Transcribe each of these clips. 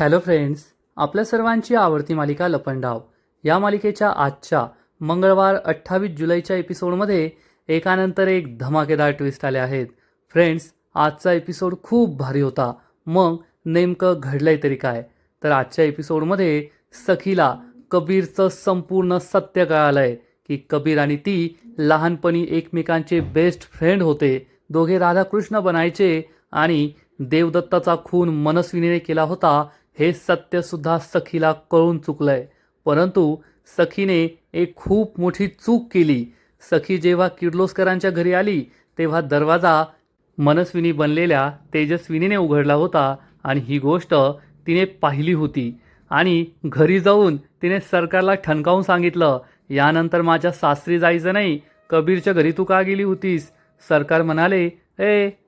Hello friends, आपल्या सर्वांची आवडती मालिका लपंडाव या मालिकेच्या आजच्या मंगळवार 28 जुलैच्या एपिसोडमध्ये एकानंतर एक धमाकेदार ट्विस्ट आले आहेत. फ्रेंड्स, आजचा एपिसोड खूप भारी होता. मग नेमकं घडलंय तरी काय? तर आजच्या एपिसोडमध्ये सखीला कबीरचं संपूर्ण सत्य कळालंय की कबीर आणि ती लहानपणी एकमेकांचे बेस्ट फ्रेंड होते. दोघे राधाकृष्ण बनायचे आणि देवदत्ताचा खून मनस्विनीने केला होता हे सत्य सुद्धा सखीला कळून चुकलंय. परंतु सखीने एक खूप मोठी चूक केली. सखी जेव्हा किर्लोस्करांच्या घरी आली तेव्हा दरवाजा मनस्विनी बनलेल्या तेजस्विनीने उघडला होता आणि ही गोष्ट तिने पाहिली होती. आणि घरी जाऊन तिने सरकारला ठणकावून सांगितलं, यानंतर माझ्या सासरी जायचं नाही. कबीरच्या घरी तू का गेली होतीस? सरकार म्हणाले,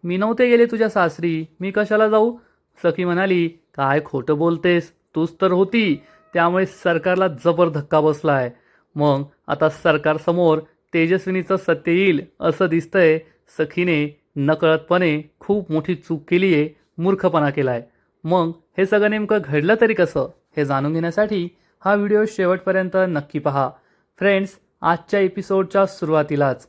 मी नव्हते गेले तुझ्या सासरी, मी कशाला जाऊ? सखी म्हणाली, काय खोटं बोलतेस, तूच तर होती. त्यामुळे सरकारला जबर धक्का बसलाय. मग आता सरकारसमोर तेजस्विनीचं सत्य येईल असं दिसतंय. सखीने नकळतपणे खूप मोठी चूक केली आहे, मूर्खपणा केलाय. मग हे सगळं नेमकं घडलं तरी कसं हे जाणून घेण्यासाठी हा व्हिडिओ शेवटपर्यंत नक्की पहा. फ्रेंड्स, आजच्या एपिसोडच्या सुरुवातीलाच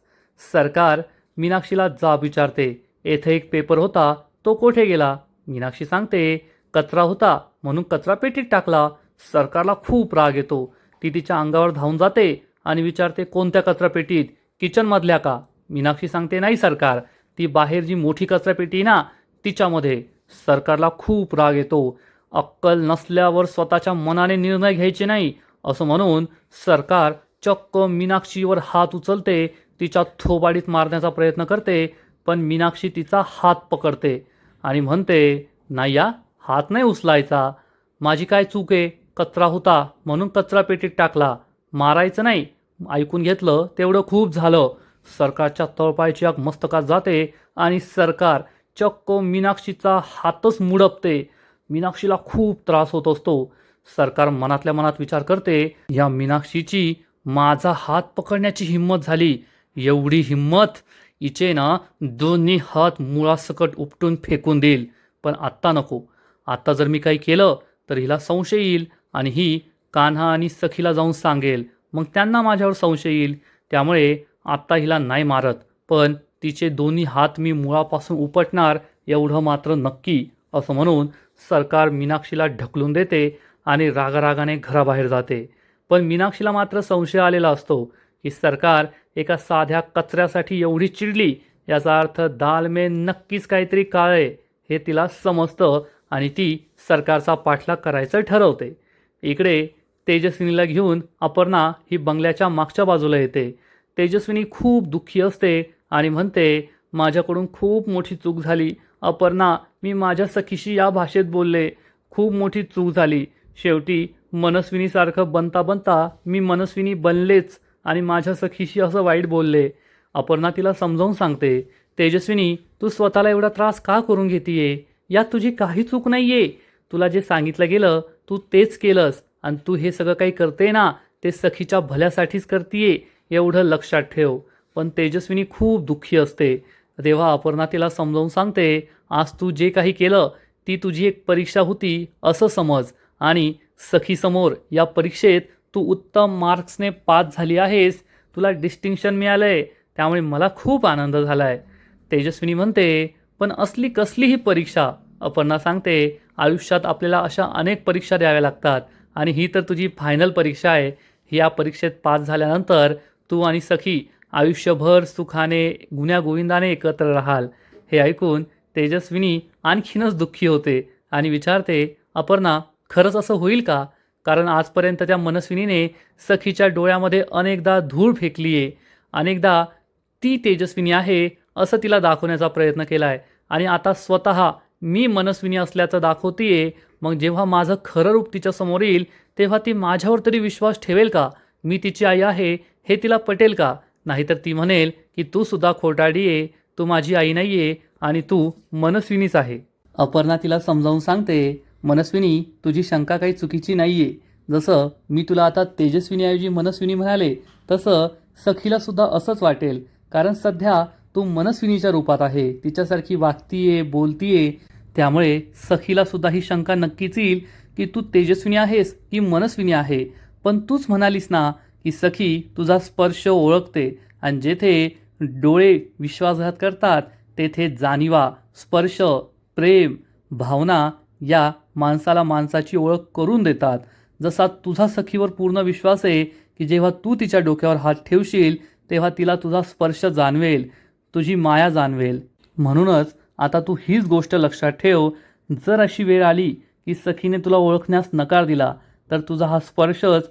सरकार मीनाक्षीला जाब विचारते, येथे एक पेपर होता, तो कोठे गेला? मीनाक्षी सांगते, कचरा होता म्हणून कचरा पेटीत टाकला. सरकारला खूप राग येतो. ती तिच्या अंगावर धावून जाते आणि विचारते, कोणत्या कचरा पेटीत? किचनमधल्या का? मीनाक्षी सांगते, नाही सरकार, ती बाहेर जी मोठी कचरा पेटी ना तिच्यामध्ये. सरकारला खूप राग येतो. अक्कल नसल्यावर स्वतःच्या मनाने निर्णय घ्यायचे नाही असं म्हणून सरकार चक्क मीनाक्षीवर हात उचलते. तिच्या थोबाडीत मारण्याचा प्रयत्न करते, पण मीनाक्षी तिचा हात पकडते आणि म्हणते, नाही या, हात नाही उचलायचा. माझी काय चूक आहे? कचरा होता म्हणून कचरा पेटीत टाकला, मारायचं नाही. ऐकून घेतलं तेवढं खूप झालं. सरकारच्या तळपायाची आग मस्तकात जाते आणि सरकार चक्क मीनाक्षीचा हातच मुडपते. मीनाक्षीला खूप त्रास होत असतो. सरकार मनातल्या मनात विचार करते, या मीनाक्षीची माझा हात पकडण्याची हिंमत झाली. एवढी हिंमत, हिचे ना दोन्ही हात मुळासकट उपटून फेकून देईल. पण आत्ता नको. आत्ता जर मी काही केलं तर हिला संशय येईल आणि ही कान्हा आणि सखीला जाऊन सांगेल. मग त्यांना माझ्यावर संशय येईल. त्यामुळे आत्ता हिला नाही मारत, पण तिचे दोन्ही हात मी मुळापासून उपटणार, एवढं मात्र नक्की. असं म्हणून सरकार मीनाक्षीला ढकलून देते आणि रागारागाने घराबाहेर जाते. पण मीनाक्षीला मात्र संशय आलेला असतो की सरकार एका साध्या कचऱ्यासाठी एवढी चिडली, याचा अर्थ दाल में नक्कीच काहीतरी काळे हे तिला समजतं आणि ती सरकारचा पाठलाग करायचं ठरवते. इकडे तेजस्विनीला घेऊन अपर्णा ही बंगल्याच्या मागच्या बाजूला येते. तेजस्विनी खूप दुःखी असते आणि म्हणते, माझ्याकडून खूप मोठी चूक झाली. अपर्णा, मी माझ्या सखीशी या भाषेत बोलले, खूप मोठी चूक झाली. शेवटी मनस्विनीसारखं बनता बनता मी मनस्विनी बनलेच आणि माझ्या सखीशी असं वाईट बोलले. अपर्णा तिला समजावून सांगते, तेजस्विनी, तू स्वतःला एवढा त्रास का करून घेतीये? यात तुझी काही चूक नाहीये. तुला जे सांगितलं गेलं तू तेच केलंस आणि तू हे सगळं काही करते ना ते सखीच्या भल्यासाठीच करतीये, एवढं लक्षात ठेव. पण तेजस्विनी खूप दुःखी असते. तेव्हा अपर्णा तिला समजावून सांगते, आज तू जे काही केलं ती तुझी एक परीक्षा होती असं समज आणि सखीसमोर या परीक्षेत तू उत्तम मार्क्सने पास झाली आहेस. तुला डिस्टिंक्शन मिळालंय, त्यामुळे मला खूप आनंद झालाय. तेजस्विनी म्हणते, पण असली कसली ही परीक्षा? अपर्णा सांगते, आयुष्यात आपल्याला अशा अनेक परीक्षा द्याव्या लागतात आणि ही तर तुझी फायनल परीक्षा आहे. या परीक्षेत पास झाल्यानंतर तू आणि सखी आयुष्यभर सुखाने गुण्यागोविंदाने एकत्र राहाल. हे ऐकून तेजस्विनी आणखीनच दुःखी होते आणि विचारते, अपर्णा, खरंच असं होईल का? कारण आजपर्यंत त्या मनस्विनीने सखीच्या डोळ्यामध्ये अनेकदा धूळ फेकली आहे. अनेकदा ती तेजस्विनी आहे असं तिला दाखवण्याचा प्रयत्न केला आहे आणि आता स्वतः मी मनस्विनी असल्याचं दाखवतीये. मग जेव्हा माझं खरं रूप तिच्या समोर येईल तेव्हा ती माझ्यावर तरी विश्वास ठेवेल का? मी तिची आई आहे हे तिला पटेल का? नाहीतर ती म्हणेल की तू सुद्धा खोटारडी आहे, तू माझी आई नाही आहे आणि तू मनस्विनीच आहे. अपर्णा तिला समजावून सांगते, मनस्विनी, तुझी शंका काही चुकीची नाही आहे. जसं मी तुला आता तेजस्विनीऐवजी मनस्विनी म्हणाले तसं सखीला सुद्धा असंच वाटेल, कारण सध्या तू मनस्विनीच्या रूपात आहे, तिच्यासारखी वागतीये, बोलतीये. त्यामुळे सखीला सुद्धा ही शंका नक्कीच येईल की तू तेजस्विनी आहेस की मनस्विनी आहे, पण तूच म्हणालीस ना की सखी तुझा स्पर्श ओळखते, आणि जेथे डोळे विश्वासघात करतात तेथे जाणीवा, स्पर्श, प्रेम, भावना या माणसाला माणसाची ओळख करून देतात. जसा तुझा सखीवर पूर्ण विश्वास आहे की जेव्हा तू तिच्या डोक्यावर हात ठेवशील तेव्हा तिला तुझा स्पर्श जाणवेल, तुझी माया जाणवेल. म्हणूनच आता तू हीच गोष्ट लक्षात ठेव, जर अशी वेळ आली की सखीने तुला ओळखण्यास नकार दिला तर तुझा हा स्पर्शच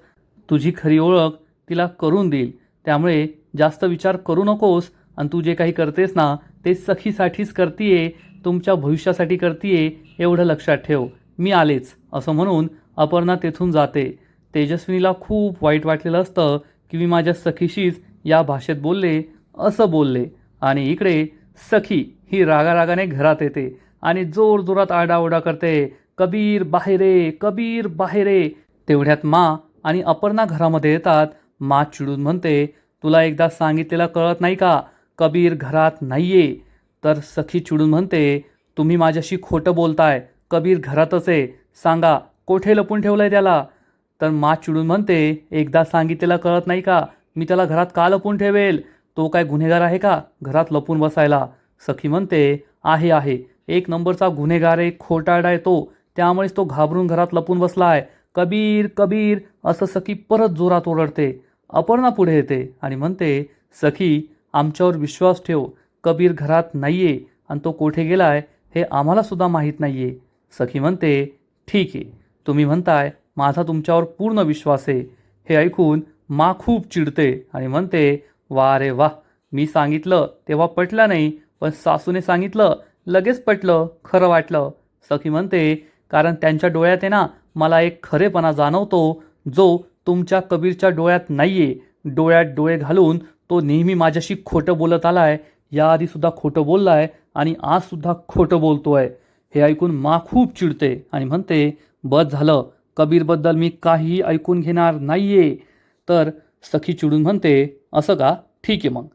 तुझी खरी ओळख तिला करून देईल. त्यामुळे जास्त विचार करू नकोस, आणि तू जे काही करतेस ना ते सखीसाठीच करतीये, तुमच्या भविष्यासाठी करतीये, एवढं लक्षात ठेव. मी आलेच असं म्हणून अपर्णा तेथून जाते. तेजस्विनीला खूप वाईट वाटलेलं असतं की मी माझ्या सखीशीच या भाषेत बोलले, असं बोलले. आणि इकडे सखी ही रागारागाने घरात येते आणि जोरजोरात आरडाओरडा करते, कबीर बाहेर ये, कबीर बाहेर ये. तेवढ्यात मा आणि अपर्णा घरामध्ये येतात. मा चिडून म्हणते, तुला एकदा सांगितलेलं कळत नाही का, कबीर घरात नाहीये. तर सखी चिडून म्हणते, तुम्ही माझ्याशी खोटं बोलताय, कबीर घरातच आहे, सांगा कोठे लपून ठेवलंय त्याला. तर मा चिडून म्हणते, एकदा सांगितलेलं कळत नाही का, मी त्याला घरात का लपून ठेवेल, तो काय गुन्हेगार आहे का घरात लपून बसायला. सखी म्हणते, आहे, एक नंबरचा गुन्हेगार आहे, खोटारडा आहे तो, त्यामुळेच तो घाबरून घरात लपून बसलाय, कबीर कबीर असं सखी परत जोरात ओरडते. अपर्णा पुढे येते आणि म्हणते, सखी आमच्यावर विश्वास ठेव, कबीर घरात नाहीये आणि तो कोठे गेलाय हे आम्हाला सुद्धा माहीत नाहीये. सखी म्हणते, ठीक आहे, तुम्ही म्हणताय, माझा तुमच्यावर पूर्ण विश्वास आहे. हे ऐकून मा खूप चिडते आणि म्हणते, वा रे वा, मी सांगितलं तेव्हा पटलं नाही, पण सासूने सांगितलं लगेच पटलं, खरं वाटलं. सखी म्हणते, कारण त्यांच्या डोळ्यात आहे ना मला एक खरेपणा जाणवतो, जो तुमच्या कबीरच्या डोळ्यात नाहीये. डोळ्यात डोळे घालून तो नेहमी माझ्याशी खोटं बोलत आलाय, याआधीसुद्धा खोटं बोललाय आणि आजसुद्धा खोटं बोलतोय. हे ऐकून मा खूप चिडते आणि म्हणते, बस झालं, कबीरबद्दल मी काहीही ऐकून घेणार नाहीये. तर सखी चिडून म्हणते, असं का, ठीक आहे, मग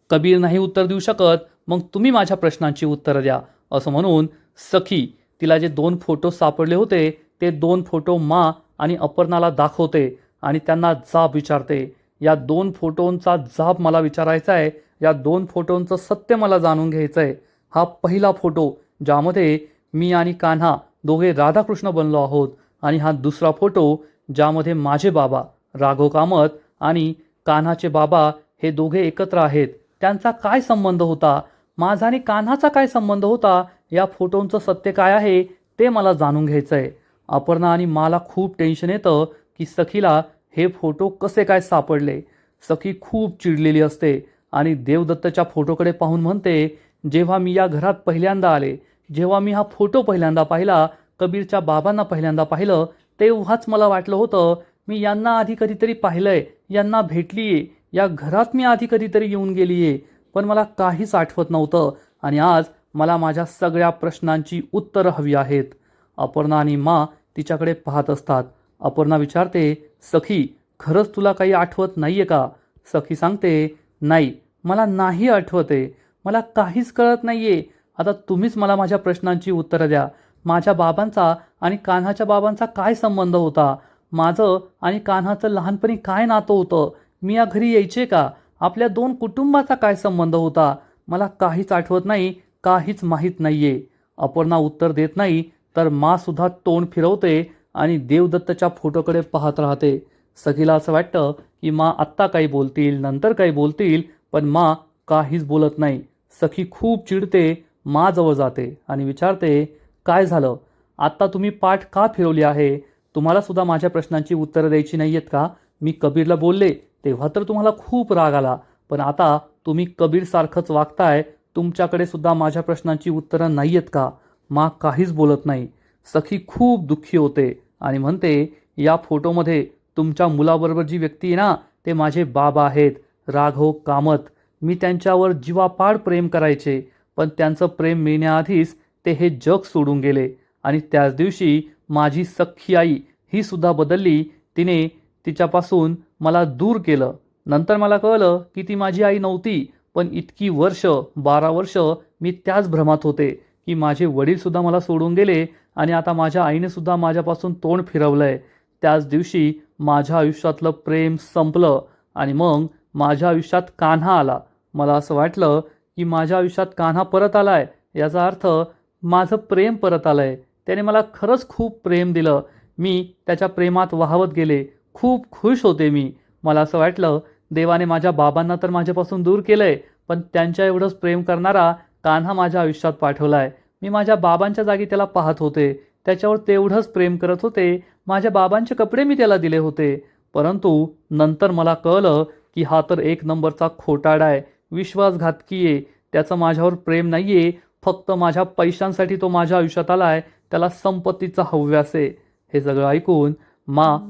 कबीर नाही उत्तर देऊ शकत, मग तुम्ही माझ्या प्रश्नांची उत्तरं द्या. असं म्हणून सखी तिला जे 2 फोटो सापडले होते ते 2 फोटो मा आणि अपर्णाला दाखवते आणि त्यांना जाब विचारते. या 2 फोटोंचा जाब मला विचारायचा आहे, या 2 फोटोंचं सत्य मला जाणून घ्यायचं आहे. हा पहिला फोटो ज्यामध्ये मी आणि कान्हा दोघे राधाकृष्ण बनलो आहोत, आणि हा दुसरा फोटो ज्यामध्ये माझे बाबा राघव कामत आणि कान्हाचे बाबा हे दोघे एकत्र आहेत. त्यांचा काय संबंध होता, माझा आणि कान्हाचा काय संबंध होता, या फोटोंचं सत्य काय आहे ते मला जाणून घ्यायचं आहे. अपर्णा आणि मला खूप टेन्शन येतं की सखीला हे फोटो कसे काय सापडले. सखी खूप चिडलेली असते आणि देवदत्तच्या फोटोकडे पाहून म्हणते, जेव्हा मी या घरात पहिल्यांदा आले, जेव्हा मी हा फोटो पहिल्यांदा पाहिला, कबीरच्या बाबांना पहिल्यांदा पाहिलं, तेव्हाच मला वाटलं होतं मी यांना आधी कधीतरी पाहिलंय, यांना भेटलीये, या घरात मी आधी कधीतरी येऊन गेलीये, पण मला काहीच आठवत नव्हतं. आणि आज मला माझ्या सगळ्या प्रश्नांची उत्तरं हवी आहेत. अपर्णा आणि मा तिच्याकडे पाहत असतात. अपर्णा विचारते, सखी खरंच तुला काही आठवत नाहीये का. सखी सांगते, नाही, मला नाही आठवते, मला काहीच कळत नाहीये. आता तुम्हीच मला माझ्या प्रश्नांची उत्तरं द्या. माझ्या बाबांचा आणि कान्हाच्या बाबांचा काय संबंध होता, माझं आणि कान्हाचं लहानपणी काय नातं होतं, मी या घरी यायचे का, आपल्या 2 कुटुंबाचा काय संबंध होता, मला काहीच आठवत नाही, काहीच माहीत नाहीये. अपर्णा उत्तर देत नाही तर मा सुद्धा तोंड फिरवते आणि देवदत्तच्या फोटोकडे पाहत राहते. सखीला असं वाटतं की मा आत्ता काही बोलतील, नंतर काही बोलतील, पण मा काहीच बोलत नाही. सखी खूप चिडते, मा जवळ जाते आणि विचारते, काय झालं, आत्ता तुम्ही पाठ का फिरवली आहे, तुम्हाला सुद्धा माझ्या प्रश्नांची उत्तरं द्यायची नाही आहेत का. मी कबीरला बोलले तेव्हा तर तुम्हाला खूप राग आला, पण आता तुम्ही कबीरसारखंच वागताय, तुमच्याकडे सुद्धा माझ्या प्रश्नांची उत्तरं नाही आहेत का. मा काहीच बोलत नाही. सखी खूप दुःखी होते आणि म्हणते, या फोटोमध्ये तुमच्या मुलाबरोबर जी व्यक्ती आहे ना, ते माझे बाबा आहेत, राघव कामत. मी त्यांच्यावर जीवापाड प्रेम करायचे, पण त्यांचं प्रेम मिळण्याआधीच ते हे जग सोडून गेले. आणि त्याच दिवशी माझी सख्खी आई ही सुद्धा बदलली, तिने तिच्यापासून मला दूर केलं. नंतर मला कळलं की ती माझी आई नव्हती, पण इतकी वर्ष 12 वर्ष मी त्याच भ्रमात होते की माझे वडीलसुद्धा मला सोडून गेले आणि आता माझ्या आईने सुद्धा माझ्यापासून तोंड फिरवलंय. त्याच दिवशी माझ्या आयुष्यातलं प्रेम संपलं आणि मग माझ्या आयुष्यात कान्हा आला. मला असं वाटलं की माझ्या आयुष्यात कान्हा परत आलाय, याचा अर्थ माझं प्रेम परत आलंय. त्याने मला खरंच खूप प्रेम दिलं. मी त्याच्या प्रेमात वाहवत गेले. खूप खुश होते मी. मला असं वाटलं देवाने माझ्या बाबांना तर माझ्यापासून दूर केलंय, पण त्यांच्या एवढंच प्रेम करणारा कान्हा माझ्या आयुष्यात पाठवलाय. मी माझ्या बाबांच्या जागी त्याला पाहत होते. त्याच्यावर तेवढंच प्रेम करत होते. माझ्या बाबांचे कपडे मी त्याला दिले होते. परंतु नंतर मला कळलं की हा तर एक नंबरचा खोटारडा आहे, विश्वासघातकी आहे. त्याचं माझ्यावर प्रेम नाहीये, फक्त माझ्या पैशांसाठी तो माझ्या आयुष्यात आलाय. त्याला संपत्तीचा हव्यास आहे. हे सगळं ऐकून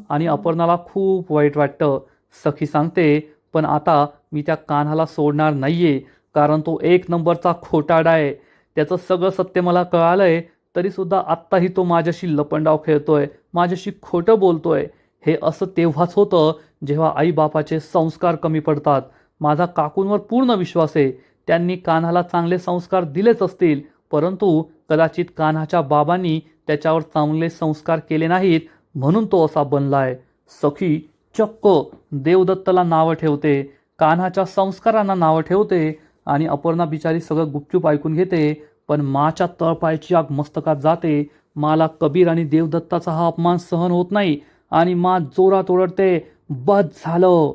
आणि अपर्णाला खूप वाईट वाटतं. सखी सांगते, पण आता मी त्या कान्हाला सोडणार नाहीये, कारण तो एक नंबरचा खोटारडा आहे. त्याचं सगळं सत्य मला कळालंय, तरीसुद्धा आत्ताही तो माझ्याशी लपंडाव खेळतोय, माझ्याशी खोटं बोलतोय. हे असं तेव्हाच होतं जेव्हा आईबापाचे संस्कार कमी पडतात. माझा काकूंवर पूर्ण विश्वास आहे. त्यांनी कान्हाला चांगले संस्कार दिलेच असतील, परंतु कदाचित कान्हाच्या बाबांनी त्याच्यावर चांगले संस्कार केले नाहीत, म्हणून तो असा बनलाय. सखी चक्क देवदत्तला नावं ठेवते, कान्हाच्या संस्कारांना नावं ठेवते आणि अपर्णा बिचारी सगळं गुपचूप ऐकून घेते. पण माच्या तळपायाची आग मस्तकात जाते. माला कबीर आणि देवदत्ताचा हा अपमान सहन होत नाही आणि मा जोरात ओरडते, बस झालं.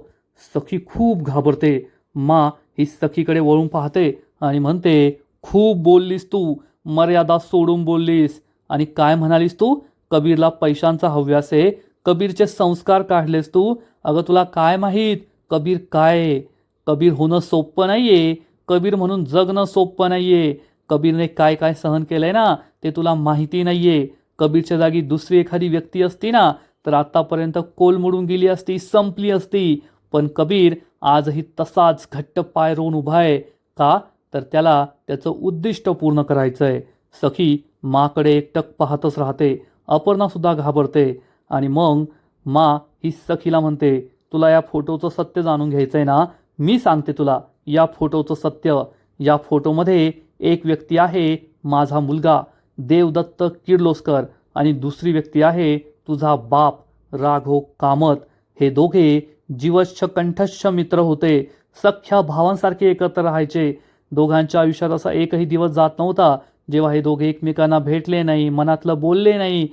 सखी खूप घाबरते. मा ही सखीकडे वळून पाहते आणि म्हणते, खूप बोललीस तू, मर्यादा सोडून बोललीस. आणि काय म्हणालीस तू? कबीरला पैशांचा हव्यास आहे, कबीरचे संस्कार काढलेस तू. अगं तुला काय माहीत कबीर काय आहे? कबीर होणं सोपं नाहीये, कबीर म्हणून जगणं सोपं नाहीये. कबीरने काय काय सहन केलंय ना, ते तुला माहिती नाहीये. कबीरच्या जागी दुसरी एखादी व्यक्ती असती ना, तर आतापर्यंत कोलमडून गेली असती, संपली असती. पण कबीर आजही तसाच घट्ट पाय रोवून उभा आहे. का? तर त्याला त्याचं उद्दिष्ट पूर्ण करायचं आहे. सखी माकडे एकटक पाहतच राहते. अपर्णा सुद्धा घाबरते आणि मग मा ही सखीला म्हणते, तुला या फोटोचं सत्य जाणून घ्यायचंय ना? मी सांगते तुला या फोटोचं सत्य. या फोटोमध्ये एक व्यक्ती आहे माझा मुलगा देवदत्त किर्लोस्कर आणि दुसरी व्यक्ती आहे तुझा बाप राघव कामत. हे दोघे जीवच्छ कंठस्थ मित्र होते. सख्या भावांसारखे एकत्र राहायचे. दोघांच्या आयुष्यात असा एकही दिवस जात नव्हता जेव्हा हे दोघे एकमेकांना भेटले नाही, मनातलं बोलले नाही.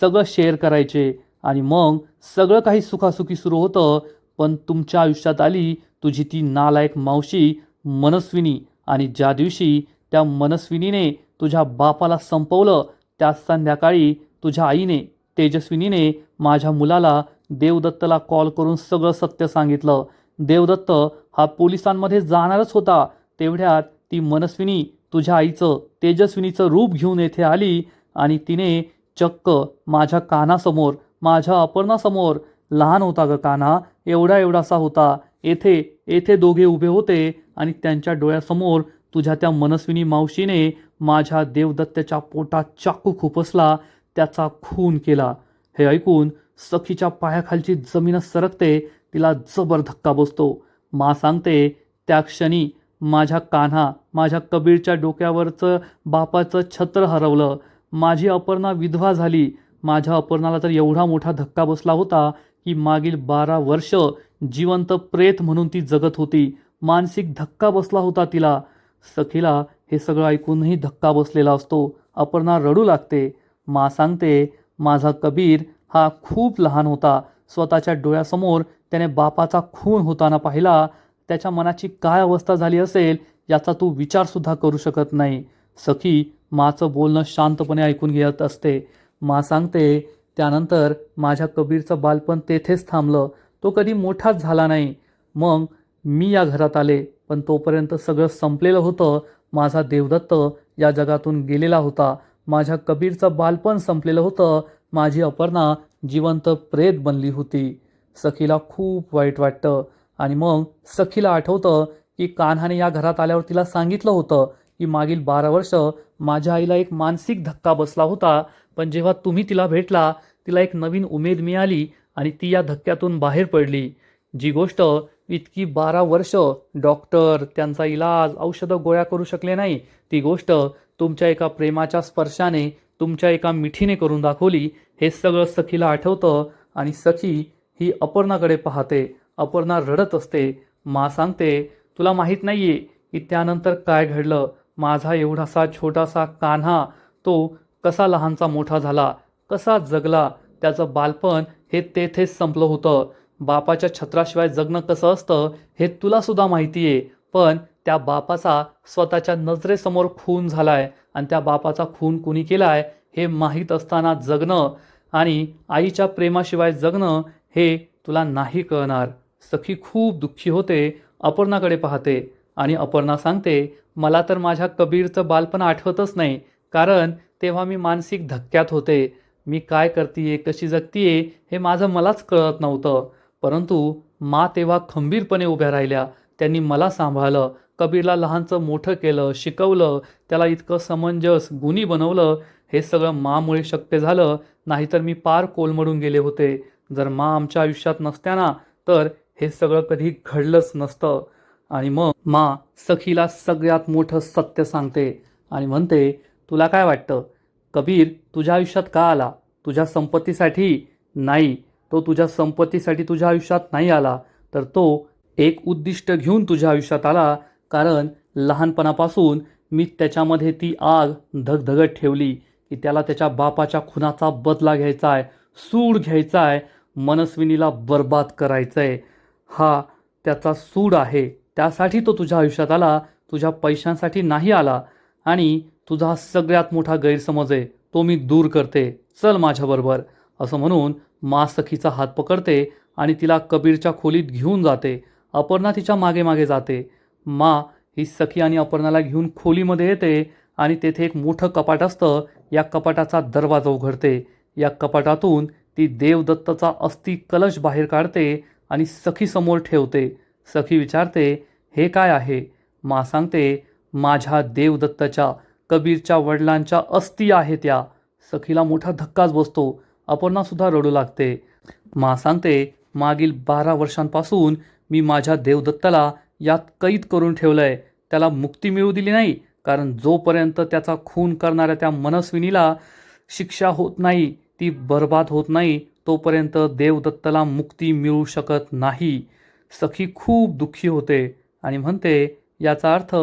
सगळं शेअर करायचे आणि मग सगळं काही सुखासुखी सुरू होतं. पण तुमच्या आयुष्यात आली तुझी ती नालायक मावशी मनस्विनी, आणि ज्या दिवशी त्या मनस्विनीने तुझ्या बापाला संपवलं, त्याच संध्याकाळी तुझ्या आईने तेजस्विनीने माझ्या मुलाला देवदत्तला कॉल करून सगळं सत्य सांगितलं. देवदत्त हा पोलिसांमध्ये जाणारच होता. तेवढ्यात ती मनस्विनी तुझ्या आईचं तेजस्विनीचं रूप घेऊन येथे आली आणि तिने चक्क माझ्या कानासमोर, माझ्या अपर्णासमोर, लहान होता ग कान्हा, एवढा एवढासा होता, येथे येथे दोघे उभे होते आणि त्यांच्या डोळ्यासमोर तुझ्या त्या मनस्विनी मावशीने माझ्या देवदत्ताच्या पोटात चाकू खुपसला, त्याचा खून केला. हे ऐकून सखीच्या पायाखालची जमीनच सरकते. तिला जबर धक्का बसतो. मा सांगते, त्या क्षणी माझ्या कान्हा, माझ्या कबीरच्या डोक्यावरचं बापाचं छत्र हरवलं. माझी अपर्णा विधवा झाली. माझ्या अपर्णाला तर एवढा मोठा धक्का बसला होता की मागील 12 वर्ष जिवंत प्रेत म्हणून ती जगत होती. मानसिक धक्का बसला होता तिला. सखीला हे सगळं ऐकूनही धक्का बसलेला असतो. अपर्णा रडू लागते. मा सांगते, माझा कबीर हा खूप लहान होता. स्वतःच्या डोळ्यासमोर त्याने बापाचा खून होताना पाहिला. त्याच्या मनाची काय अवस्था झाली असेल याचा तू विचारसुद्धा करू शकत नाही. सखी माचं बोलणं शांतपणे ऐकून घेत असते. मा सांगते, त्यानंतर माझ्या कबीरचं बालपण तेथेच थांबलं. तो कधी मोठाच झाला नाही. मग मी या घरात आले, पण तोपर्यंत सगळं संपलेलं होतं. माझा देवदत्त या जगातून गेलेला होता. माझ्या कबीरचं बालपण संपलेलं होतं. माझी अपर्णा जिवंत प्रेत बनली होती. सखीला खूप वाईट वाटतं आणि मग सखीला आठवतं की कान्हाने या घरात आल्यावर तिला सांगितलं होतं की मागील 12 वर्ष माझ्या आईला एक मानसिक धक्का बसला होता, पण जेव्हा तुम्ही तिला भेटला तिला एक नवीन उमेद मिळाली आणि ती या धक्क्यातून बाहेर पडली. जी गोष्ट इतकी 12 वर्ष डॉक्टर, त्यांचा इलाज, औषधं गोळ्या करू शकले नाही, ती गोष्ट तुमच्या एका प्रेमाच्या स्पर्शाने तुमच्या एका मिठीने करून दाखवली हे सगळं सखीला आठवतं आणि सखी ही अपर्णाकडे पाहते. अपर्णा रडत असते. मा सांगते, तुला माहीत नाहीये की त्यानंतर काय घडलं. माझा एवढासा छोटासा कान्हा तो कसा लहानचा मोठा झाला, कसा जगला. त्याचं बालपण हे तेथेच संपलं होतं. बापाच्या छत्राशिवाय जगणं कसं असतं हे तुला सुद्धा माहिती आहे. पण त्या बापाचा स्वतःच्या नजरेसमोर खून झालाय आणि त्या बापाचा खून कुणी केलाय हे माहीत असताना जगणं आणि आईच्या प्रेमाशिवाय जगणं हे तुला नाही कळणार. सखी खूप दुःखी होते. अपर्णाकडे पाहते आणि अपर्णा सांगते, मला तर माझ्या कबीरचं बालपण आठवतच नाही, कारण तेव्हा मी मानसिक धक्क्यात होते. मी काय करतीये, कशी जगतीये हे माझं मलाच कळत नव्हतं. परंतु मा तेव्हा खंबीरपणे उभ्या राहिल्या. त्यांनी मला सांभाळलं, कबीरला लहानचं मोठं केलं, शिकवलं, त्याला इतकं समंजस गुणी बनवलं. हे सगळं मामुळे शक्य झालं, नाहीतर मी पार कोलमडून गेले होते. जर मा आमच्या आयुष्यात नसत्या ना तर हे सगळं कधी घडलंच नसतं. आणि मग मा सखीला सगळ्यात मोठं सत्य सांगते आणि म्हणते, तुला काय वाटतं कबीर तुझ्या आयुष्यात का आला? तुझ्या संपत्तीसाठी नाही. तो तुझ्या संपत्तीसाठी तुझ्या आयुष्यात नाही आला, तर तो एक उद्दिष्ट घेऊन तुझ्या आयुष्यात आला. कारण लहानपणापासून मी त्याच्यामध्ये ती आग धगधगत ठेवली की त्याला त्याच्या बापाच्या खुनाचा बदला घ्यायचा आहे, सूड घ्यायचा आहे, मनस्विनीला बर्बाद करायचं आहे. हा त्याचा सूड आहे. त्यासाठी तो तुझ्या आयुष्यात आला, तुझ्या पैशांसाठी नाही आला. आणि तुझा हा सगळ्यात मोठा गैरसमज आहे, तो मी दूर करते. चल माझ्याबरोबर. असं म्हणून मा सखीचा हात पकडते आणि तिला कबीरच्या खोलीत घेऊन जाते. अपर्णा तिच्या मागे मागे जाते. मा ही सखी आणि अपर्णाला घेऊन खोलीमध्ये येते आणि तेथे एक मोठं कपाट असतं. या कपाटाचा दरवाजा उघडते. या कपाटातून ती देवदत्तचा अस्थि कलश बाहेर काढते आणि सखीसमोर ठेवते. सखी विचारते, हे काय आहे? मा सांगते, माझ्या देवदत्तच्या कबीरच्या वडिलांच्या अस्थी आहे त्या. सखीला मोठा धक्काच बसतो. अपर्णासुद्धा रडू लागते. मा सांगते, मागील 12 वर्षांपासून मी माझ्या देवदत्ताला यात कैद करून ठेवलंय. त्याला मुक्ती मिळू दिली नाही, कारण जोपर्यंत त्याचा खून करणाऱ्या त्या मनस्विनीला शिक्षा होत नाही, ती बर्बाद होत नाही, तोपर्यंत देवदत्ताला मुक्ती मिळू शकत नाही. सखी खूप दुःखी होते आणि म्हणते, याचा अर्थ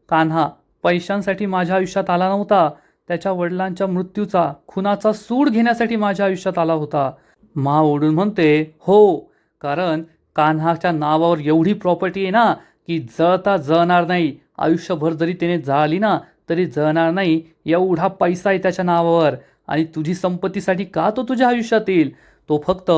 कान्हा पैशांसाठी माझ्या आयुष्यात आला नव्हता, त्याच्या वडिलांच्या मृत्यूचा खुनाचा सूड घेण्यासाठी माझ्या आयुष्यात आला होता. मा ओढून म्हणते, हो, कारण कान्हाच्या नावावर एवढी प्रॉपर्टी आहे ना की जळता जळणार नाही. आयुष्यभर जरी त्याने जाळली ना तरी जळणार नाही, एवढा पैसा आहे त्याच्या नावावर. आणि तुझी संपत्तीसाठी का तो तुझ्या आयुष्यात येईल? तो फक्त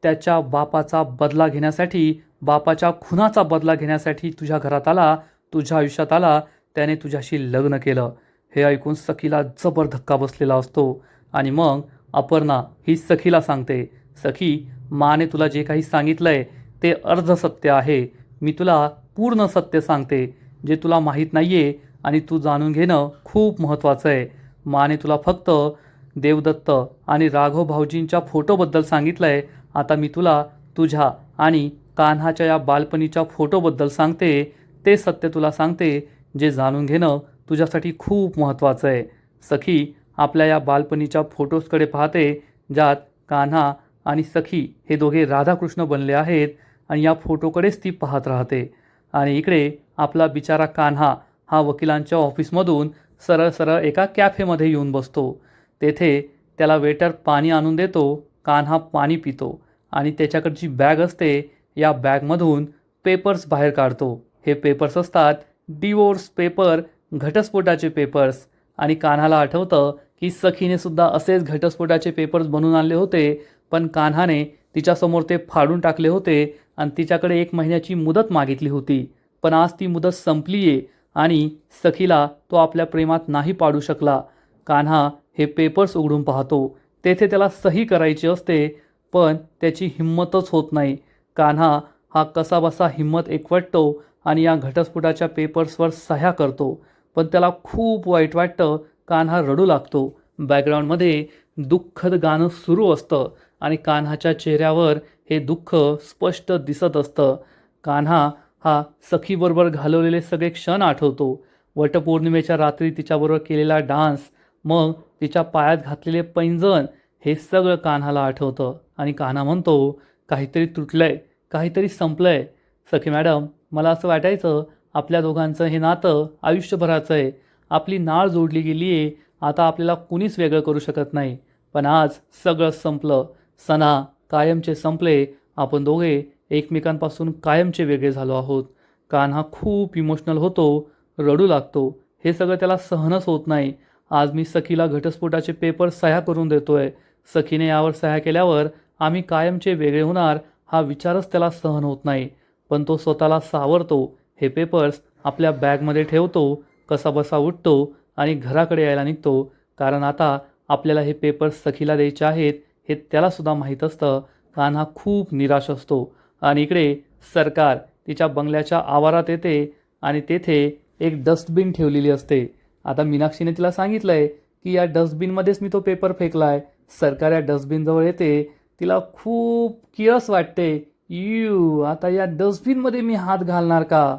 त्याच्या बापाचा बदला घेण्यासाठी, बापाच्या खुनाचा बदला घेण्यासाठी तुझ्या घरात आला, तुझ्या आयुष्यात आला. त्याने तुझ्याशी लग्न केलं. हे ऐकून सखीला जबर धक्का बसलेला असतो. आणि मग अपर्णा ही सखीला सांगते, सखी, माने तुला जे काही सांगितलंय ते अर्ध सत्य आहे. मी तुला पूर्ण सत्य सांगते, जे तुला माहीत नाहीये आणि तू जाणून घेणं खूप महत्त्वाचं आहे. माने तुला फक्त देवदत्त आणि राघव भाऊजींच्या फोटोबद्दल सांगितलंय. आता मी तुला तुझ्या आणि कान्हाच्या या बालपणीच्या फोटोबद्दल सांगते. ते सत्य तुला सांगते, जे जाणून घेणं तुझ्यासाठी खूप महत्त्वाचं आहे. सखी आपल्या या बालपणीच्या फोटोजकडे पाहते, ज्यात कान्हा आणि सखी हे दोघे राधाकृष्ण बनले आहेत आणि या फोटोकडेच ती पाहत राहते. आणि इकडे आपला बिचारा कान्हा हा वकिलांच्या ऑफिसमधून सरळ सरळ एका कॅफेमध्ये येऊन बसतो. तेथे त्याला वेटर पाणी आणून देतो. कान्हा पाणी पितो आणि त्याच्याकडची बॅग असते, या बॅगमधून पेपर्स बाहेर काढतो. हे पेपर्स असतात डिवोर्स पेपर, घटस्फोटाचे पेपर्स. आणि कान्हाला आठवतं की सखीने सुद्धा असेच घटस्फोटाचे पेपर्स बनवून आणले होते, पण कान्हाने तिच्यासमोर ते फाडून टाकले होते आणि तिच्याकडे 1 महिन्याची मुदत मागितली होती. पण आज ती मुदत संपली आहे आणि सखीला तो आपल्या प्रेमात नाही पाडू शकला. कान्हा हे पेपर्स उघडून पाहतो. तेथे त्याला सही करायची असते, पण त्याची हिंमतच होत नाही. कान्हा हा कसाबसा हिंमत एकवटतो आणि या घटस्फोटाच्या पेपर्सवर सह्या करतो. पण त्याला खूप वाईट वाटतं. कान्हा रडू लागतो. बॅकग्राऊंडमध्ये दुःखद गाणं सुरू असतं आणि कान्हाच्या चेहऱ्यावर हे दुःख स्पष्ट दिसत असतं. कान्हा हा सखीबरोबर घालवलेले सगळे क्षण आठवतो. वटपौर्णिमेच्या रात्री तिच्याबरोबर केलेला डान्स, मग तिच्या पायात घातलेले पैंजण हे सगळं कान्हाला आठवतं आणि कान्हा म्हणतो, काहीतरी तुटलंय, काहीतरी संपलंय. सखी मॅडम, मला असं वाटायचं आपल्या दोघांचं हे नातं आयुष्यभराचं आहे. आपली नाळ जोडली गेली आहे. आता आपल्याला कुणीच वेगळं करू शकत नाही. पण आज सगळं संपलं. सणा कायमचे संपले. आपण दोघे एकमेकांपासून कायमचे वेगळे झालो आहोत. कान्हा खूप इमोशनल होतो, रडू लागतो. हे सगळं त्याला सहनच होत नाही. आज मी सखीला घटस्फोटाचे पेपर सह्या करून देतोय. सखीने यावर सह्या केल्यावर आम्ही कायमचे वेगळे होणार हा विचारच त्याला सहन होत नाही. पण तो स्वतःला सावरतो. हे पेपर्स आपल्या बॅगमध्ये ठेवतो, कसाबसा उठतो आणि घराकडे यायला निघतो. कारण आता आपल्याला हे पेपर्स सखीला द्यायचे आहेत हे त्यालासुद्धा माहीत असतं. कान्हा खूप निराश असतो आणि इकडे सरकार तिच्या बंगल्याच्या आवारात येते आणि तेथे एक डस्टबिन ठेवलेली असते. आता मीनाक्षीने तिला सांगितलं आहे की या डस्टबिनमध्येच मी तो पेपर फेकला आहे. सरकार या डस्टबिनजवळ येते. तिला खूप किळस वाटते. आता या डस्टबिनमध्ये मी हात घालणार का?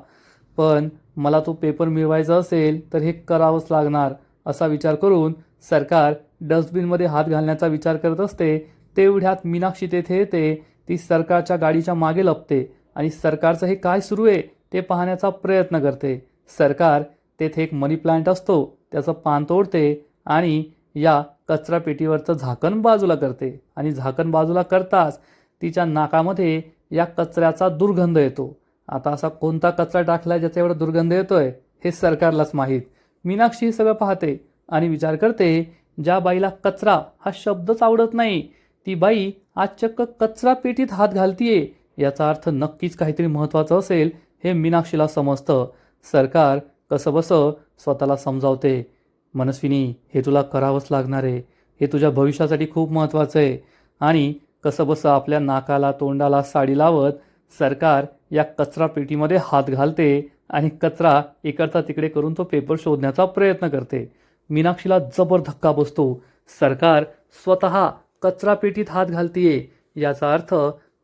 पण मला तो पेपर मिळवायचा असेल तर हे करावंच लागणार असा विचार करून सरकार डस्टबिनमध्ये हात घालण्याचा विचार करत असते. तेवढ्यात मीनाक्षी तेथे येते. ती सरकारच्या गाडीच्या मागे लपते आणि सरकारचं हे काय सुरू आहे ते पाहण्याचा प्रयत्न करते. सरकार तेथे एक मनी प्लांट असतो त्याचं पान तोडते आणि या कचरा पेटीवरचं झाकण बाजूला करते आणि झाकण बाजूला करताच तिच्या नाकामध्ये या कचऱ्याचा दुर्गंध येतो. आता असा कोणता कचरा टाकलाय ज्याचा एवढा दुर्गंध येतोय हे सरकारलाच माहीत. मीनाक्षी हे सगळं पाहते आणि विचार करते, ज्या बाईला कचरा हा शब्दच आवडत नाही ती बाई आज चक्क कचरा पेटीत हात घालतीये. याचा अर्थ नक्कीच काहीतरी महत्त्वाचं असेल हे मीनाक्षीला समजतं. सरकार कसंबसं स्वतःला समजावते, मनस्विनी हे तुला करावंच लागणार आहे. हे तुझ्या भविष्यासाठी खूप महत्त्वाचं आहे. आणि कसंबसं आपल्या नाकाला तोंडाला साडी लावत सरकार या कचरा पेटीमध्ये हात घालते आणि कचरा इकडचा तिकडे करून तो पेपर शोधण्याचा प्रयत्न करते. मीनाक्षीला जबर धक्का बसतो. सरकार स्वतः कचरा पेटीत हात घालतीये याचा अर्थ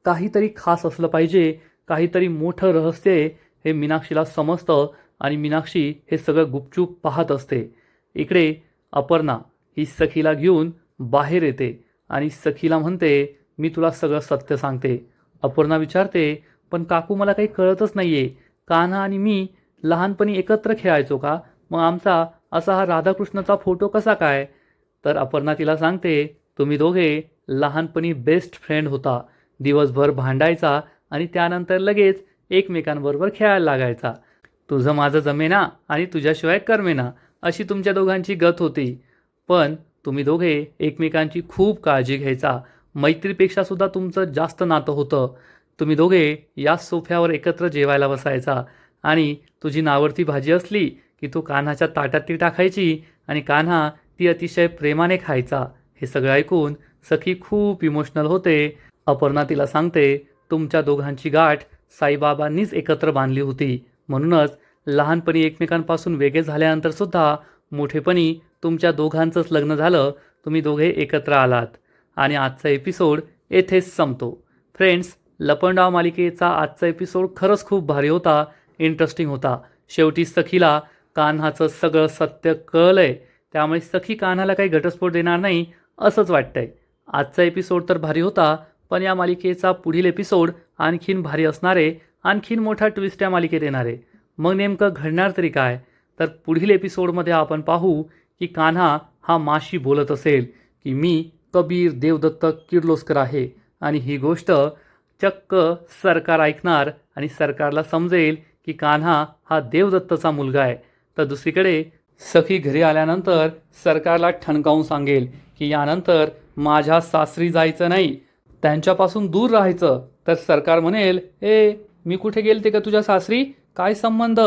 काहीतरी खास असलं पाहिजे, काहीतरी मोठं रहस्य आहे हे मीनाक्षीला समजतं आणि मीनाक्षी हे सगळं गुपचूप पाहत असते. इकडे अपर्णा ही सखीला घेऊन बाहेर येते आणि सखीला म्हणते, मी तुला सगळं सत्य सांगते. अपर्णा विचारते, पण काकू मला काही कळतच नाहीये. कान्हा आणि मी लहानपणी एकत्र खेळायचो का? मग आमचा असा हा राधाकृष्णाचा फोटो कसा काय? तर अपर्णा तिला सांगते, तुम्ही दोघे लहानपणी बेस्ट फ्रेंड होता. दिवसभर भांडायचा आणि त्यानंतर लगेच एकमेकांबरोबर खेळायला लागायचा. तुझं माझं जमेना आणि तुझ्याशिवाय करमेना अशी तुमच्या दोघांची गत होती. पण तुम्ही दोघे एकमेकांची खूप काळजी घ्यायचा. मैत्रीपेक्षा सुद्धा तुमचं जास्त नातं होतं. तुम्ही दोघे याच सोफ्यावर एकत्र जेवायला बसायचा आणि तुझी नावडती भाजी असली की तू कान्हाच्या ताटात ती टाकायची आणि कान्हा ती अतिशय प्रेमाने खायचा. हे सगळं ऐकून सखी खूप इमोशनल होते. अपर्णा तिला सांगते, तुमच्या दोघांची गाठ साईबाबांनीच एकत्र बांधली होती. म्हणूनच लहानपणी एकमेकांपासून वेगळे झाल्यानंतर सुद्धा मोठेपणी तुमच्या दोघांचंच लग्न झालं. तुम्ही दोघे एकत्र आलात आणि आजचा एपिसोड येथेच संपतो. फ्रेंड्स, लपंडाव मालिकेचा आजचा एपिसोड खरंच खूप भारी होता, इंटरेस्टिंग होता. शेवटी सखीला कान्हाचं सगळं सत्य कळलंय. त्यामुळे सखी कान्हाला काही घटस्फोट देणार नाही असंच वाटतंय. आजचा एपिसोड तर भारी होता, पण या मालिकेचा पुढील एपिसोड आणखीन भारी असणार आहे. आणखीन मोठा ट्विस्ट या मालिकेत येणार आहे. मग नेमकं घडणार तरी काय? तर पुढील एपिसोडमध्ये आपण पाहू की कान्हा हा माशी बोलत असेल की मी कबीर देवदत्त किर्लोस्कर आहे आणि ही गोष्ट चक्क सरकार ऐकणार आणि सरकारला समजेल की कान्हा हा देवदत्तचा मुलगा आहे. तर दुसरीकडे सखी घरी आल्यानंतर सरकारला ठणकावून सांगेल की यानंतर माझ्या सासरी जायचं नाही, त्यांच्यापासून दूर राहायचं. तर सरकार म्हणेल, मी कुठे गेलते का तुझ्या सासरी? काय संबंध?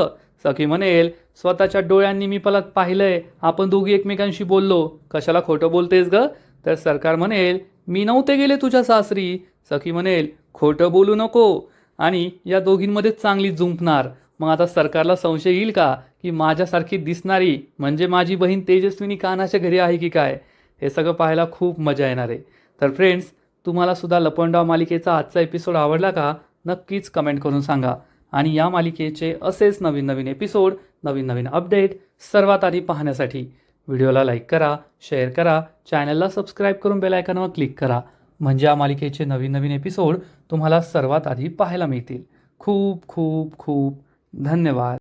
सखी म्हणेल, स्वतःच्या डोळ्यांनी मी पाहिलंय, आपण दोघी एकमेकांशी बोललो. कशाला खोटं बोलतेस ग? तर सरकार म्हणेल, मी नव्हते गेले तुझ्या सासरी. सखी म्हणेल, खोटं बोलू नको. आणि या दोघींमध्येच चांगली जुंपणार. मग आता सरकारला संशय येईल का की माझ्यासारखी दिसणारी म्हणजे माझी बहीण तेजस्विनी कान्हाच्या घरी आहे की काय? हे सगळं पाहायला खूप मजा येणार आहे. तर फ्रेंड्स, तुम्हाला सुद्धा लपंडाव मालिकेचा आजचा एपिसोड आवडला का? नक्कीच कमेंट करून सांगा. आणि या मालिकेचे असेच नवीन नवीन एपिसोड, नवीन नवीन अपडेट सर्वात आधी पाहण्यासाठी व्हिडिओला लाईक करा, शेअर करा, चॅनलला सबस्क्राईब करून बेल आयकॉनवर क्लिक करा. म्हणजे या मालिकेचे नवीन नवीन एपिसोड तुम्हाला सर्वात आधी पाहायला मिळतील. खूप खूप खूप धन्यवाद.